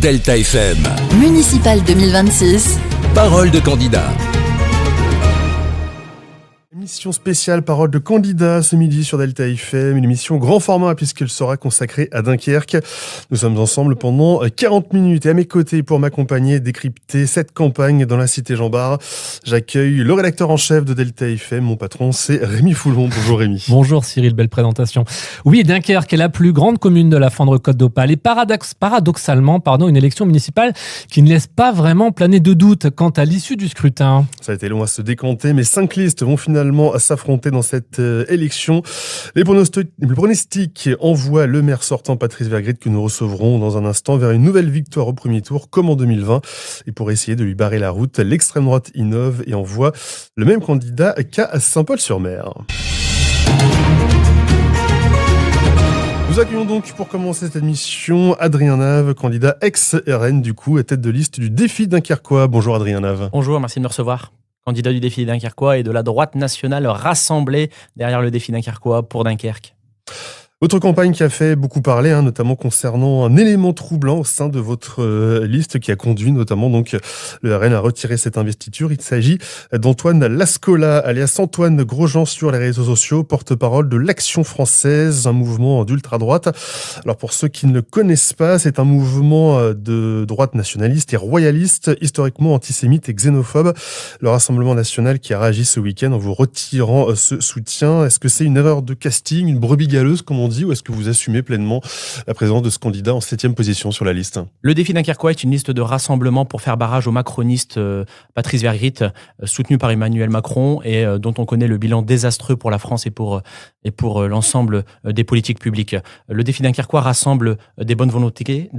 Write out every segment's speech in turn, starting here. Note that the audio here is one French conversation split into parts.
Delta FM. Municipal 2026. Parole de candidat. Émission spéciale Parole de candidat ce midi sur Delta FM, une émission grand format puisqu'elle sera consacrée à Dunkerque. Nous sommes ensemble pendant 40 minutes et à mes côtés pour m'accompagner, décrypter cette campagne dans la cité Jean-Bart. J'accueille le rédacteur en chef de Delta FM, mon patron c'est Rémi Foulon. Bonjour Rémi. Bonjour Cyril, belle présentation. Oui, Dunkerque est la plus grande commune de la Flandre-Côte d'Opale et paradoxalement, une élection municipale qui ne laisse pas vraiment planer de doute quant à l'issue du scrutin. Ça a été long à se décanter, mais 5 listes vont finalement à s'affronter dans cette élection. Les pronostics envoient le maire sortant Patrice Vergrit que nous recevrons dans un instant vers une nouvelle victoire au premier tour comme en 2020. Et pour essayer de lui barrer la route, l'extrême droite innove et envoie le même candidat qu'à Saint-Paul-sur-Mer. Nous accueillons donc pour commencer cette émission Adrien Nave, candidat ex-RN du coup, à tête de liste du défi dunkerquois. Bonjour Adrien Nave. Bonjour, merci de me recevoir. Candidat du défi dunkerquois et de la droite nationale rassemblée derrière le défi dunkerquois pour Dunkerque. Votre campagne qui a fait beaucoup parler, notamment concernant un élément troublant au sein de votre liste qui a conduit notamment donc le RN à retirer cette investiture. Il s'agit d'Antoine Lascola, alias Antoine Grosjean sur les réseaux sociaux, porte-parole de l'Action française, un mouvement d'ultra-droite. Alors pour ceux qui ne le connaissent pas, c'est un mouvement de droite nationaliste et royaliste, historiquement antisémite et xénophobe. Le Rassemblement national qui a réagi ce week-end en vous retirant ce soutien. Est-ce que c'est une erreur de casting, une brebis galeuse comme on dit, ou est-ce que vous assumez pleinement la présence de ce candidat en 7e position sur la liste ? Le défi dunkerquois est une liste de rassemblement pour faire barrage au macroniste Patrice Vergrit, soutenu par Emmanuel Macron et dont on connaît le bilan désastreux pour la France et pour l'ensemble des politiques publiques. Le défi dunkerquois rassemble des bonnes volontés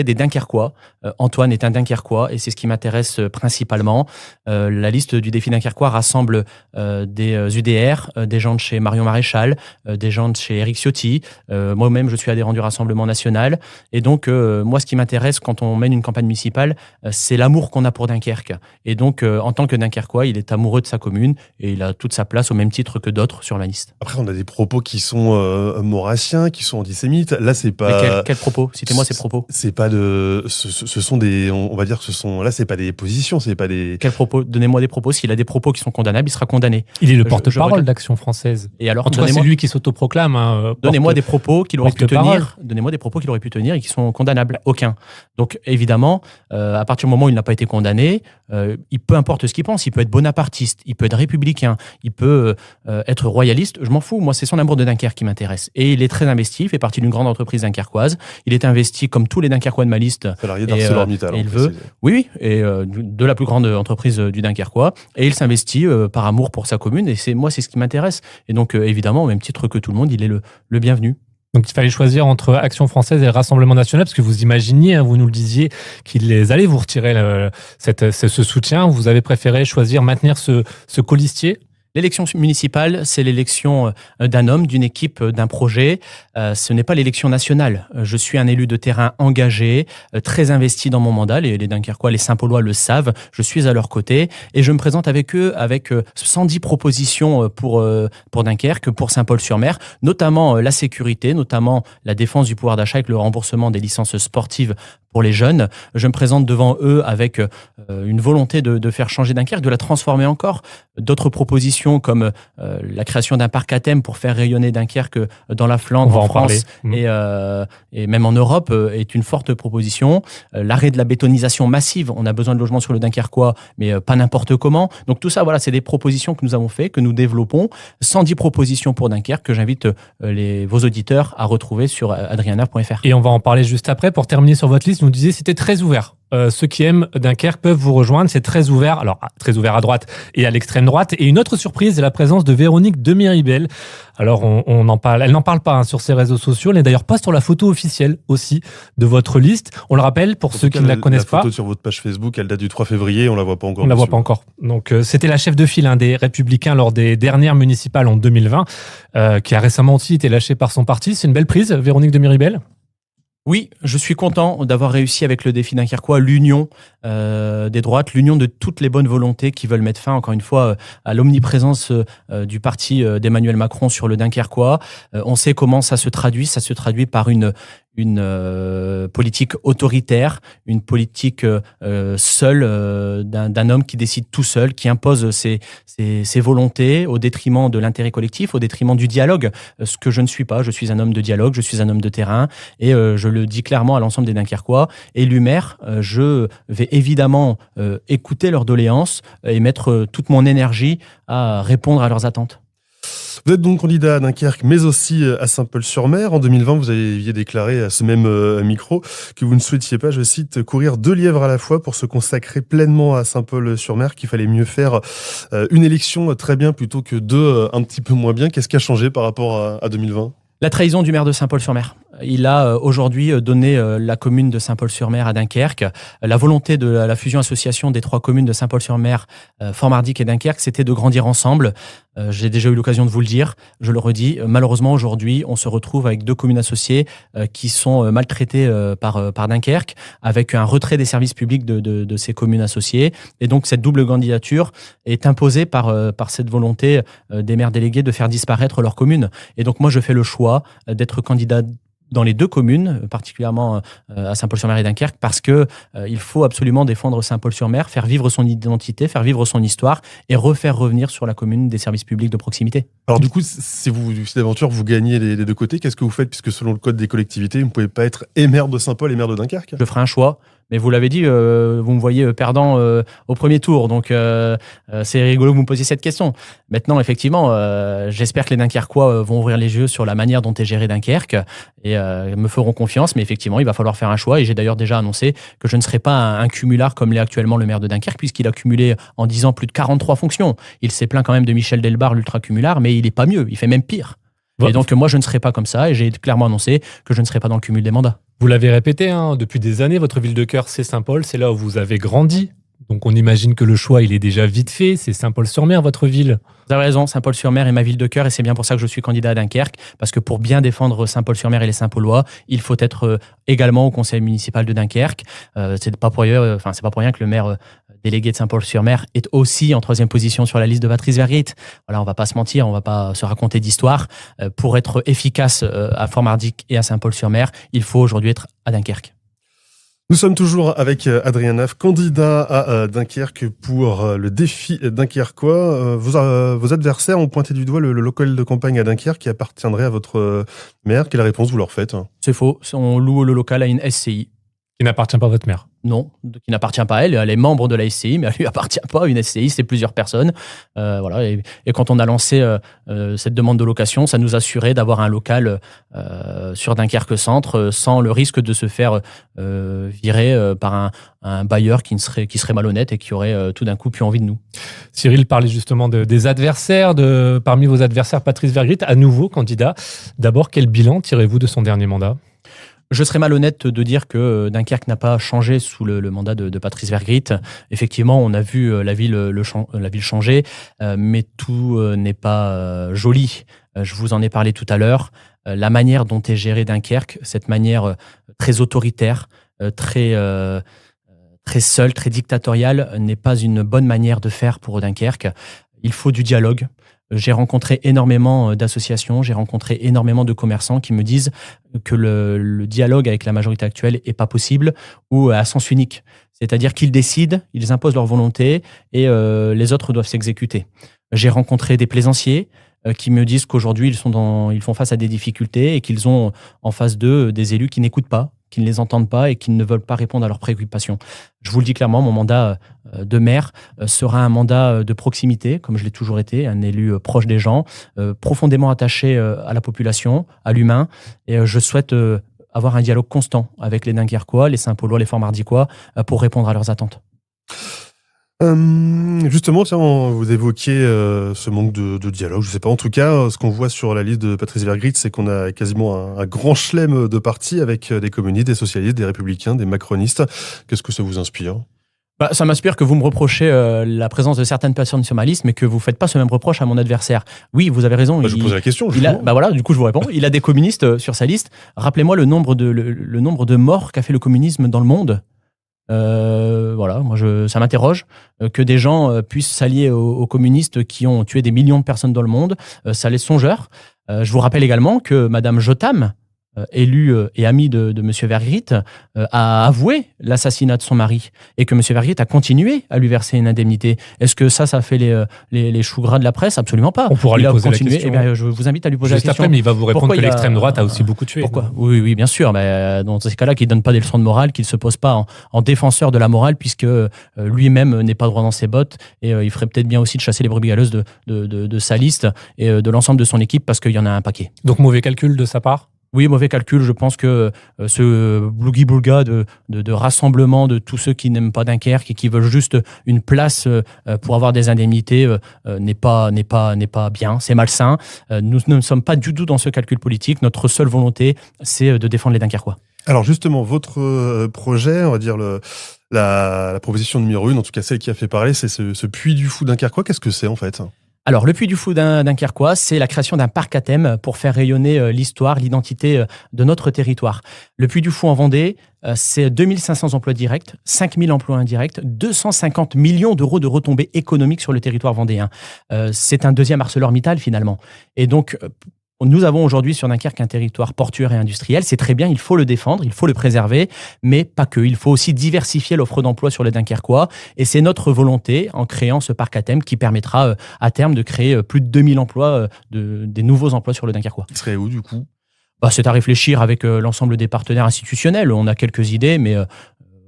des Dunkerquois. Antoine est un Dunkerquois et c'est ce qui m'intéresse principalement. La liste du défi dunkerquois rassemble des UDR, des gens de chez Marion Maréchal, des gens de chez Éric Ciotti. Moi-même, je suis adhérent du Rassemblement national. Et donc, moi, ce qui m'intéresse quand on mène une campagne municipale, c'est l'amour qu'on a pour Dunkerque. Et donc, en tant que Dunkerquois, il est amoureux de sa commune et il a toute sa place au même titre que d'autres sur la liste. Après, on a des propos qui sont maurassiens, qui sont antisémites. Là, c'est pas... Mais quels propos ? Citez-moi ces propos. C'est pas de... Ce sont des... On va dire que ce sont... Là, c'est pas des positions, c'est pas des... Quels propos ? Donnez-moi des propos. S'il a des propos qui sont condamnables, il sera condamné. Il est le porte-parole d'Action française. Et alors, en tout cas, c'est lui qui s'autoproclame. Donnez-moi des propos qu'il aurait pu tenir. Donnez-moi des propos qu'il aurait pu tenir et qui sont condamnables. Aucun. Donc évidemment, à partir du moment où il n'a pas été condamné, peu importe ce qu'il pense, il peut être bonapartiste, il peut être républicain, il peut être royaliste. Je m'en fous. Moi, c'est son amour de Dunkerque qui m'intéresse. Et il est très investi. Il fait partie d'une grande entreprise dunkerquoise. Il est investi comme tous les Dunkerquois de ma liste. Salarié d'ArcelorMittal. Il veut. Oui, et de la plus grande entreprise du Dunkerquois. Et il s'investit par amour pour sa commune. Et c'est ce qui m'intéresse. Et donc évidemment, au même titre que tout le monde, il est le bienvenu. Donc il fallait choisir entre Action française et le Rassemblement national, parce que vous imaginiez, vous nous le disiez, qu'ils allaient vous retirer ce soutien. Vous avez préféré maintenir ce colistier. L'élection municipale, c'est l'élection d'un homme, d'une équipe, d'un projet. Ce n'est pas l'élection nationale. Je suis un élu de terrain engagé, très investi dans mon mandat. Les Dunkerquois, les Saint-Paulois le savent. Je suis à leur côté et je me présente avec eux avec 110 propositions pour Dunkerque, pour Saint-Paul-sur-Mer, notamment la sécurité, notamment la défense du pouvoir d'achat avec le remboursement des licences sportives pour les jeunes. Je me présente devant eux avec une volonté de faire changer Dunkerque, de la transformer encore. D'autres propositions comme la création d'un parc à thème pour faire rayonner Dunkerque dans la Flandre, en France et même en Europe est une forte proposition. L'arrêt de la bétonisation massive, on a besoin de logements sur le Dunkerquois, mais pas n'importe comment. Donc tout ça, voilà, c'est des propositions que nous avons fait, que nous développons. 110 propositions pour Dunkerque que j'invite vos auditeurs à retrouver sur adriennave.fr. Et on va en parler juste après. Pour terminer sur votre liste, vous nous disiez c'était très ouvert. Ceux qui aiment Dunkerque peuvent vous rejoindre, c'est très ouvert. Alors, très ouvert à droite et à l'extrême droite. Et une autre surprise, c'est la présence de Véronique de Miribel. Alors, on en parle. Elle n'en parle pas sur ses réseaux sociaux. Elle n'est d'ailleurs pas sur la photo officielle aussi de votre liste. On le rappelle, pour ceux qui ne la connaissent pas. La photo sur votre page Facebook, elle date du 3 février, on la voit pas encore. On la voit pas encore. Donc, c'était la chef de file des Républicains lors des dernières municipales en 2020, qui a récemment aussi été lâchée par son parti. C'est une belle prise, Véronique de Miribel. Oui, je suis content d'avoir réussi avec le défi dunkerquois l'union des droites, l'union de toutes les bonnes volontés qui veulent mettre fin, encore une fois, à l'omniprésence du parti d'Emmanuel Macron sur le Dunkerquois. On sait comment ça se traduit. Ça se traduit par une politique autoritaire, une politique seule d'un homme qui décide tout seul, qui impose ses volontés au détriment de l'intérêt collectif, au détriment du dialogue, ce que je ne suis pas. Je suis un homme de dialogue, je suis un homme de terrain et je le dis clairement à l'ensemble des Dunkerquois. Élu maire, je vais évidemment écouter leurs doléances et mettre toute mon énergie à répondre à leurs attentes. Vous êtes donc candidat à Dunkerque, mais aussi à Saint-Paul-sur-Mer. En 2020, vous aviez déclaré à ce même micro que vous ne souhaitiez pas, je cite, courir 2 lièvres à la fois pour se consacrer pleinement à Saint-Paul-sur-Mer, qu'il fallait mieux faire une élection très bien plutôt que 2 un petit peu moins bien. Qu'est-ce qui a changé par rapport à 2020 ? La trahison du maire de Saint-Paul-sur-Mer. Il a aujourd'hui donné la commune de Saint-Paul-sur-Mer à Dunkerque. La volonté de la fusion-association des 3 communes de Saint-Paul-sur-Mer, Fort-Mardic et Dunkerque, c'était de grandir ensemble. J'ai déjà eu l'occasion de vous le dire, je le redis. Malheureusement, aujourd'hui, on se retrouve avec 2 communes associées qui sont maltraitées par Dunkerque, avec un retrait des services publics de ces communes associées. Et donc, cette double candidature est imposée par cette volonté des maires délégués de faire disparaître leur commune. Et donc, moi, je fais le choix d'être candidat dans les 2 communes, particulièrement à Saint-Paul-sur-Mer et Dunkerque, parce que il faut absolument défendre Saint-Paul-sur-Mer, faire vivre son identité, faire vivre son histoire et refaire revenir sur la commune des services publics de proximité. Alors du coup, si d'aventure vous gagnez les 2 côtés, qu'est-ce que vous faites ? Puisque selon le code des collectivités, vous ne pouvez pas être et maire de Saint-Paul et maire de Dunkerque. Je ferai un choix. Mais vous l'avez dit, vous me voyez perdant au premier tour. Donc, c'est rigolo que vous me posiez cette question. Maintenant, effectivement, j'espère que les Dunkerquois vont ouvrir les yeux sur la manière dont est géré Dunkerque et me feront confiance. Mais effectivement, il va falloir faire un choix. Et j'ai d'ailleurs déjà annoncé que je ne serai pas un cumulard comme l'est actuellement le maire de Dunkerque, puisqu'il a cumulé en 10 ans plus de 43 fonctions. Il s'est plaint quand même de Michel Delbar, l'ultra-cumulard, mais il n'est pas mieux. Il fait même pire. Et donc, moi, je ne serai pas comme ça. Et j'ai clairement annoncé que je ne serai pas dans le cumul des mandats. Vous l'avez répété, depuis des années, votre ville de cœur, c'est Saint-Paul, c'est là où vous avez grandi. Donc on imagine que le choix, il est déjà vite fait, c'est Saint-Paul-sur-Mer, votre ville. Vous avez raison, Saint-Paul-sur-Mer est ma ville de cœur et c'est bien pour ça que je suis candidat à Dunkerque, parce que pour bien défendre Saint-Paul-sur-Mer et les Saint-Paulois, il faut être également au conseil municipal de Dunkerque. C'est pas pour rien que le maire délégué de Saint-Paul-sur-Mer est aussi en 3e position sur la liste de Patrice Vergrit. Voilà, on va pas se mentir, on va pas se raconter d'histoire. Pour être efficace à Fort-Mardic et à Saint-Paul-sur-Mer, il faut aujourd'hui être à Dunkerque. Nous sommes toujours avec Adrien Naf, candidat à Dunkerque pour le défi dunkerquois. Vos adversaires ont pointé du doigt le local de campagne à Dunkerque qui appartiendrait à votre maire. Quelle réponse vous leur faites ? C'est faux, on loue le local à une SCI. Qui n'appartient pas à votre maire ? Non, qui n'appartient pas à elle. Elle est membre de la SCI, mais elle lui appartient pas. Une SCI, c'est plusieurs personnes. Voilà. Et quand on a lancé cette demande de location, ça nous assurait d'avoir un local sur Dunkerque Centre sans le risque de se faire virer par un bailleur qui serait malhonnête et qui aurait tout d'un coup plus envie de nous. Cyril parlait justement des adversaires. Parmi vos adversaires, Patrice Vergrit, à nouveau candidat. D'abord, quel bilan tirez-vous de son dernier mandat ? Je serais malhonnête de dire que Dunkerque n'a pas changé sous le mandat de Patrice Vergrit. Effectivement, on a vu la ville changer, mais tout n'est pas joli. Je vous en ai parlé tout à l'heure. La manière dont est géré Dunkerque, cette manière très autoritaire, très seule, très dictatoriale, n'est pas une bonne manière de faire pour Dunkerque. Il faut du dialogue. J'ai rencontré énormément d'associations, j'ai rencontré énormément de commerçants qui me disent que le dialogue avec la majorité actuelle est pas possible ou à sens unique. C'est-à-dire qu'ils décident, ils imposent leur volonté et les autres doivent s'exécuter. J'ai rencontré des plaisanciers qui me disent qu'aujourd'hui ils font face à des difficultés et qu'ils ont en face d'eux des élus qui n'écoutent pas, qui ne les entendent pas et qui ne veulent pas répondre à leurs préoccupations. Je vous le dis clairement, mon mandat de maire sera un mandat de proximité, comme je l'ai toujours été, un élu proche des gens, profondément attaché à la population, à l'humain. Et je souhaite avoir un dialogue constant avec les Dunkerquois, les Saint-Paulois, les Fort-Mardicois, pour répondre à leurs attentes. Justement, tiens, vous évoquiez ce manque de dialogue. Je sais pas. En tout cas, ce qu'on voit sur la liste de Patrice Vergrit, c'est qu'on a quasiment un grand chelem de partis avec des communistes, des socialistes, des républicains, des macronistes. Qu'est-ce que ça vous inspire ? Ça m'inspire que vous me reprochez la présence de certaines personnes sur ma liste, mais que vous ne faites pas ce même reproche à mon adversaire. Oui, vous avez raison. Je posais la question. Voilà, du coup, je vous réponds. Il a des communistes sur sa liste. Rappelez-moi le nombre de morts qu'a fait le communisme dans le monde. Voilà, moi ça m'interroge que des gens puissent s'allier aux communistes qui ont tué des millions de personnes dans le monde. Ça laisse songeur. Je vous rappelle également que Madame Jotam, élue et amie de M. Vergrit, a avoué l'assassinat de son mari et que M. Vergrit a continué à lui verser une indemnité. Est-ce que ça fait les choux gras de la presse? Absolument pas. On pourra lui poser la question. Eh bien, je vous invite à lui poser juste la question. Après, mais il va vous répondre que l'extrême droite a aussi beaucoup tué. Pourquoi? Oui, bien sûr. Mais dans ces cas-là, qu'il ne donne pas des leçons de morale, qu'il ne se pose pas en défenseur de la morale, puisque lui-même n'est pas droit dans ses bottes. Et il ferait peut-être bien aussi de chasser les brebis galeuses de sa liste et de l'ensemble de son équipe, parce qu'il y en a un paquet. Donc, mauvais calcul de sa part? Oui, mauvais calcul. Je pense que ce blougi-boulga de rassemblement de tous ceux qui n'aiment pas Dunkerque et qui veulent juste une place pour avoir des indemnités n'est pas bien. C'est malsain. Nous ne sommes pas du tout dans ce calcul politique. Notre seule volonté, c'est de défendre les Dunkerquois. Alors justement, votre projet, on va dire la proposition numéro 1, en tout cas celle qui a fait parler, c'est ce Puy du Fou Dunkerquois. Qu'est-ce que c'est en fait ? Alors, le Puy du Fou Dunkerquois, c'est la création d'un parc à thème pour faire rayonner l'histoire, l'identité de notre territoire. Le Puy du Fou en Vendée, c'est 2500 emplois directs, 5000 emplois indirects, 250 millions d'euros de retombées économiques sur le territoire vendéen. C'est un deuxième ArcelorMittal finalement. Et donc, nous avons aujourd'hui sur Dunkerque un territoire portuaire et industriel. C'est très bien, il faut le défendre, il faut le préserver, mais pas que. Il faut aussi diversifier l'offre d'emploi sur les Dunkerquois. Et c'est notre volonté, en créant ce parc à thème, qui permettra à terme de créer plus de 2000 emplois, des nouveaux emplois sur le Dunkerquois. Il serait où du coup ? C'est à réfléchir avec l'ensemble des partenaires institutionnels. On a quelques idées, mais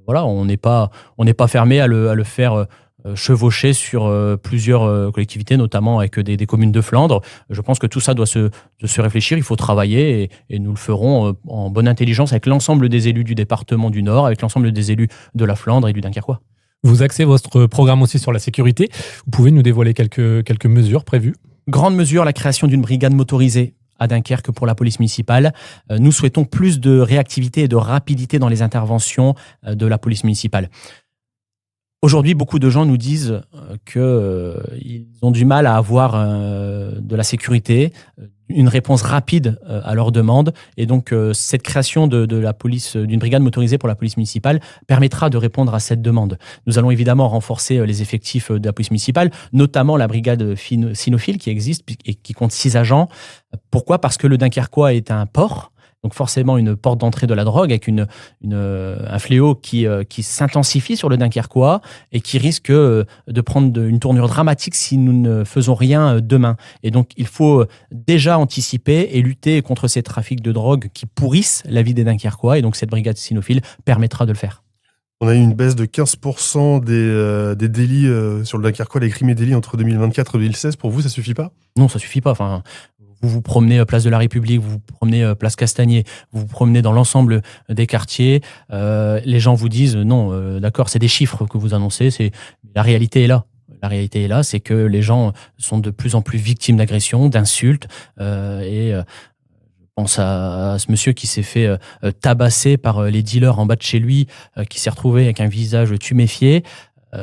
voilà, on n'est pas fermé à le faire chevaucher sur plusieurs collectivités, notamment avec des communes de Flandre. Je pense que tout ça doit se réfléchir, il faut travailler et nous le ferons en bonne intelligence avec l'ensemble des élus du département du Nord, avec l'ensemble des élus de la Flandre et du Dunkerquois. Vous axez votre programme aussi sur la sécurité. Vous pouvez nous dévoiler quelques mesures prévues ? Grande mesure, la création d'une brigade motorisée à Dunkerque pour la police municipale. Nous souhaitons plus de réactivité et de rapidité dans les interventions de la police municipale. Aujourd'hui, beaucoup de gens nous disent qu'ils ont du mal à avoir de la sécurité, une réponse rapide à leurs demandes. Et donc, cette création de la police, d'une brigade motorisée pour la police municipale permettra de répondre à cette demande. Nous allons évidemment renforcer les effectifs de la police municipale, notamment la brigade cynophile qui existe et qui compte 6 agents. Pourquoi ? Parce que le Dunkerquois est un port. Donc forcément une porte d'entrée de la drogue avec un fléau qui s'intensifie sur le Dunkerquois et qui risque de prendre une tournure dramatique si nous ne faisons rien demain. Et donc il faut déjà anticiper et lutter contre ces trafics de drogue qui pourrissent la vie des Dunkerquois. Et donc cette brigade cynophile permettra de le faire. On a eu une baisse de 15% des délits sur le Dunkerquois, les crimes et délits entre 2024 et 2016. Pour vous, ça suffit pas ? Non, ça suffit pas. Enfin, vous vous promenez place de la République, vous vous promenez place Castagnier, vous vous promenez dans l'ensemble des quartiers. Les gens vous disent non, d'accord, c'est des chiffres que vous annoncez. La réalité est là. La réalité est là, c'est que les gens sont de plus en plus victimes d'agressions, d'insultes je pense à ce monsieur qui s'est fait tabasser par les dealers en bas de chez lui, qui s'est retrouvé avec un visage tuméfié.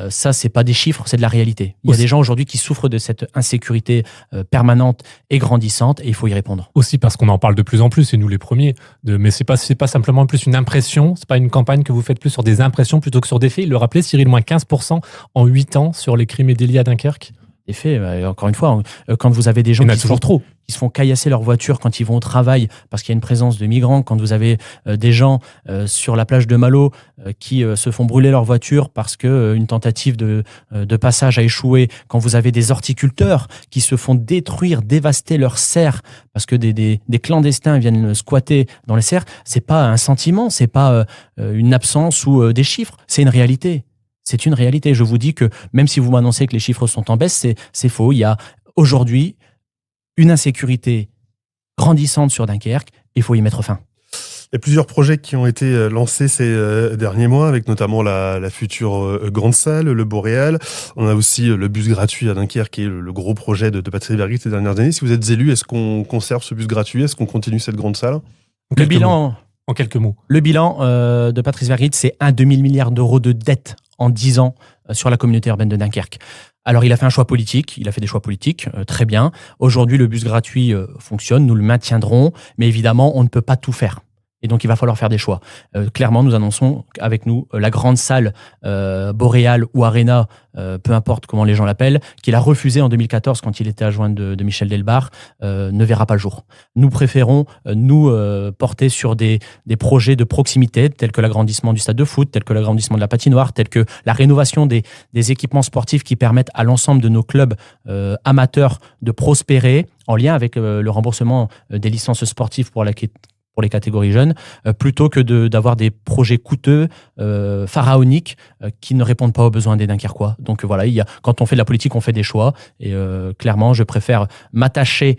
Ça, c'est pas des chiffres, c'est de la réalité. Il y a des gens aujourd'hui qui souffrent de cette insécurité permanente et grandissante et il faut y répondre. Aussi parce qu'on en parle de plus en plus, et nous les premiers. Mais c'est pas simplement plus une impression, c'est pas une campagne que vous faites plus sur des impressions plutôt que sur des faits. Il le rappelait, Cyril, moins 15% en 8 ans sur les crimes et délits à Dunkerque. Des faits, encore une fois, quand vous avez des gens qui se font caillasser leur voiture quand ils vont au travail parce qu'il y a une présence de migrants, quand vous avez des gens sur la plage de Malo qui se font brûler leur voiture parce qu'une tentative de passage a échoué, quand vous avez des horticulteurs qui se font détruire, dévaster leurs serres parce que des clandestins viennent squatter dans les serres, c'est pas un sentiment, c'est pas une absence ou des chiffres, c'est une réalité. C'est une réalité. Je vous dis que même si vous m'annoncez que les chiffres sont en baisse, c'est faux. Il y a aujourd'hui une insécurité grandissante sur Dunkerque. Il faut y mettre fin. Il y a plusieurs projets qui ont été lancés ces derniers mois, avec notamment la future grande salle, le Boréal. On a aussi le bus gratuit à Dunkerque, qui est le gros projet de Patrice Vergrit ces dernières années. Si vous êtes élu, est-ce qu'on conserve ce bus gratuit ? Est-ce qu'on continue cette grande salle ? En quelques mots. Le bilan de Patrice Vergrit, c'est 1 demi milliard d'euros de dette en 10 ans sur la communauté urbaine de Dunkerque. Alors, il a fait un choix politique, il a fait des choix politiques, très bien. Aujourd'hui, le bus gratuit fonctionne, nous le maintiendrons, mais évidemment, on ne peut pas tout faire. Et donc, il va falloir faire des choix. Clairement, nous annonçons avec nous la grande salle Boréal ou Arena, peu importe comment les gens l'appellent, qu'il a refusé en 2014 quand il était adjoint de Michel Delbar, ne verra pas le jour. Nous préférons nous porter sur des projets de proximité, tels que l'agrandissement du stade de foot, tels que l'agrandissement de la patinoire, tels que la rénovation des équipements sportifs qui permettent à l'ensemble de nos clubs amateurs de prospérer, en lien avec le remboursement des licences sportives pour les catégories jeunes, plutôt que d'avoir des projets coûteux, pharaoniques, qui ne répondent pas aux besoins des Dunkerquois. Donc voilà, quand on fait de la politique, on fait des choix. Et clairement, je préfère m'attacher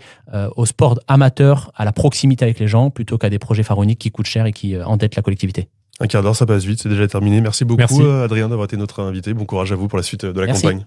au sport amateur, à la proximité avec les gens, plutôt qu'à des projets pharaoniques qui coûtent cher et qui endettent la collectivité. Un quart d'heure, ça passe vite, c'est déjà terminé. Merci beaucoup, Merci. Adrien, d'avoir été notre invité. Bon courage à vous pour la suite de la Merci. campagne.